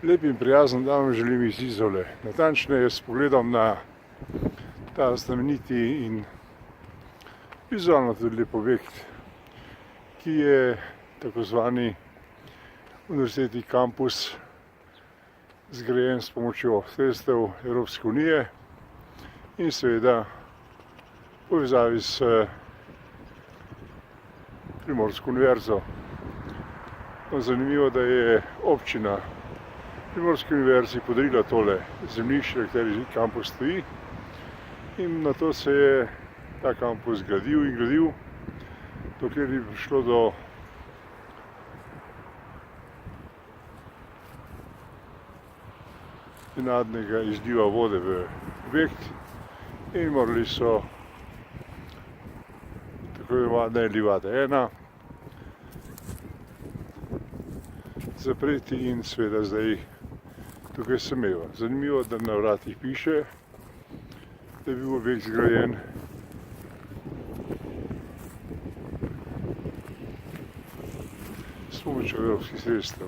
Lep in prijazen dan želim iz Izole. Natančneje s pogledom na ta znameniti in vizualno tudi lep objekt, ki je tako zvani univerzitetni kampus, zgrajen s pomočjo sredstev Evropske unije in seveda v povezavi s Primorsko univerzo. Zanimivo, da je občina Primorski univerzi podarila tole zemljišče, na kateri kampus stoji, in na to se je ta kampus gradil, dokler je prišlo do nenadnega izliva vode v objekt in morali so tako imenovane livade 1 zapreti in seveda zdaj tukaj sameva. Zanimivo, da na vratih piše, da je bil objekt zgrajen s pomočjo evropskih sredstev.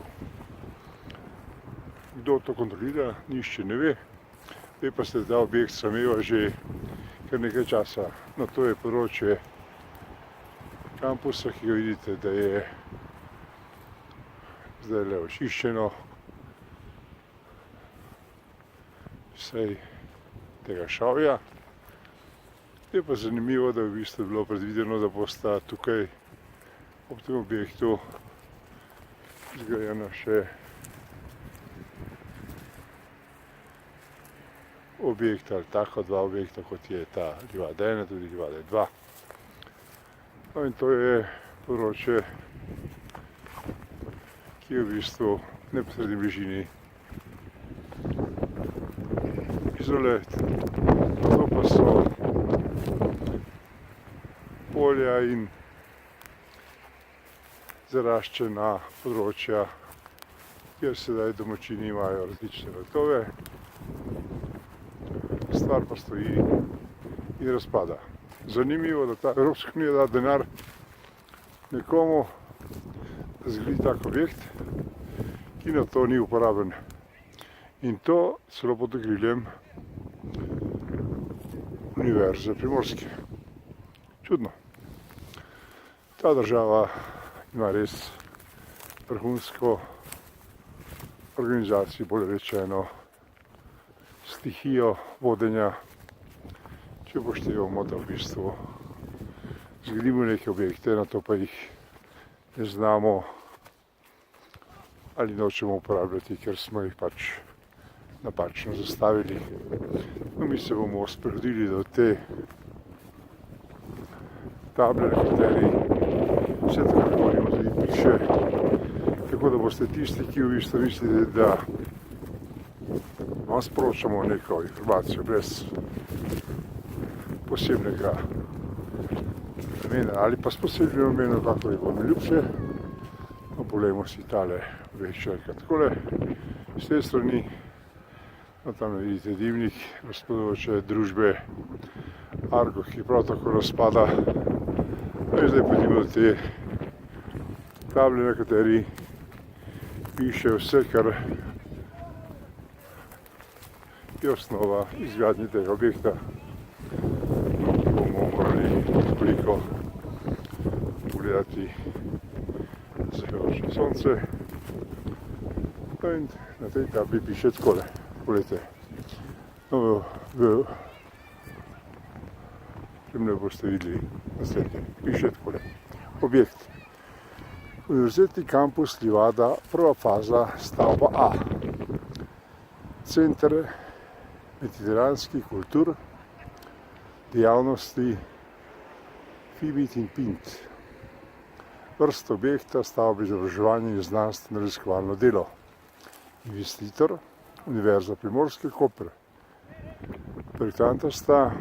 Kdo to kontrolira, nihče ne ve. Ve pa se, da objekt sameva že kar nekaj časa. No, to je področje kampusa, ki ga vidite, da je zdaj le očiščeno vsej tega šavja. Je pa zanimivo, da je v bistvu bilo predvideno, da bosta tukaj ob tem objektu zgrajena še objekta ali tako dva objekta, kot je ta livada 1, tudi livada 2. No, in to je področje, ki je v bistvu v neposredni bližini Izole. To pa so polja in zaraščena področja, kjer sedaj domačini imajo različne vrtove. Stvar pa stoji in razpada. Zanimivo, da ta Evropska unija da denar nekomu, da zgradi tak objekt, ki na to ni uporaben. In to celo pod okriljem Univerze Primorske. Čudno. Ta država ima res vrhunsko organizacijo, bolje rečeno stihijo vodenja, če upoštevamo, da v bistvu zgradimo neke objekte, na to pa jih ne znamo ali nočemo uporabljati, ker smo jih pač napačno zastavili. No, mi se bomo sprehodili do te table, na kateri vse tako govorimo, tudi piše, tako da boste tisti, ki v bistvu mislite, da vam sporočamo neko informacijo brez posebnega namena ali pa s posebnim namenom, kako je vam ljubše. No, poglejmo si tale objekt takole, s te strani. No, tam vidite dimnik razpadajoče družbe Argo, ki prav tako razpada. No, in zdaj pojdimo do te table, na kateri piše vse, kar je osnova izgradnje tega objekta. Bomo morali nekoliko pogledati zahajajoče sonce. No, in na tej tabli piše takole. Poglejte. No, če me boste videli naslednje. Piše takole. Objekt. Univerzitetni kampus Livada, prva faza, stavba A. Center mediteranskih kultur, dejavnosti FIBIT in PINT. Vrsta objekta, stavbe, izobraževanje in znanstveno raziskovalno delo. Investitor Univerza Primorske, Koper. Projektanta sta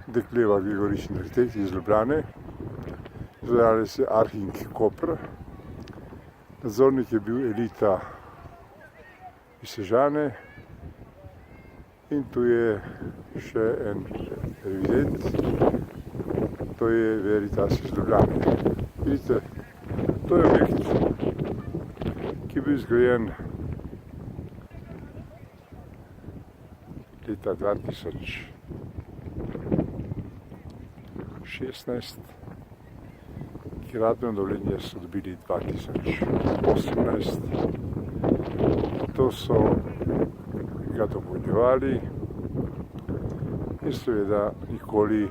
Dekleva Gregorič in arhitekt iz Ljubljane, izvajalec je Arhing Koper, nadzornik je bil Elita iz Sežane in tu je še en revident, to je Veritas iz Ljubljane. Vidite, to je objekt, ki je bil zgrajen leta 2016, gradbeno dovoljenje so dobili 2018. To so ga dopolnjevali in seveda nikoli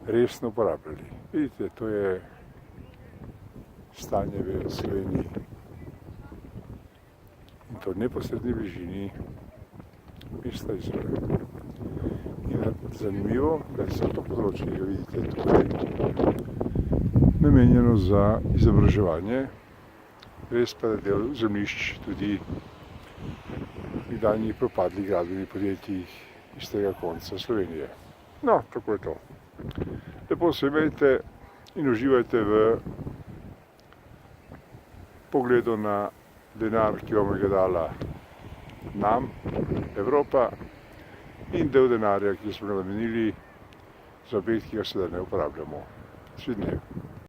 resno uporabljali. Vidite, to je stanje v Sloveniji. In to v neposredni bližini mesta Izole. In zanimivo, da je to področje, ki ga vidite tukaj, namenjeno za izobraževanje, res pa je del zemljišč tudi nekdanjih propadlih gradbenih podjetij iz tega konca Slovenije. No, tako je to. Lepo se imejte in uživajte v pogledu na denar, ki vam je ga dala nam, Evropa, in del denarja, ki smo ga namenili za objekt, ki ga sedaj ne uporabljamo. Svi dnevi.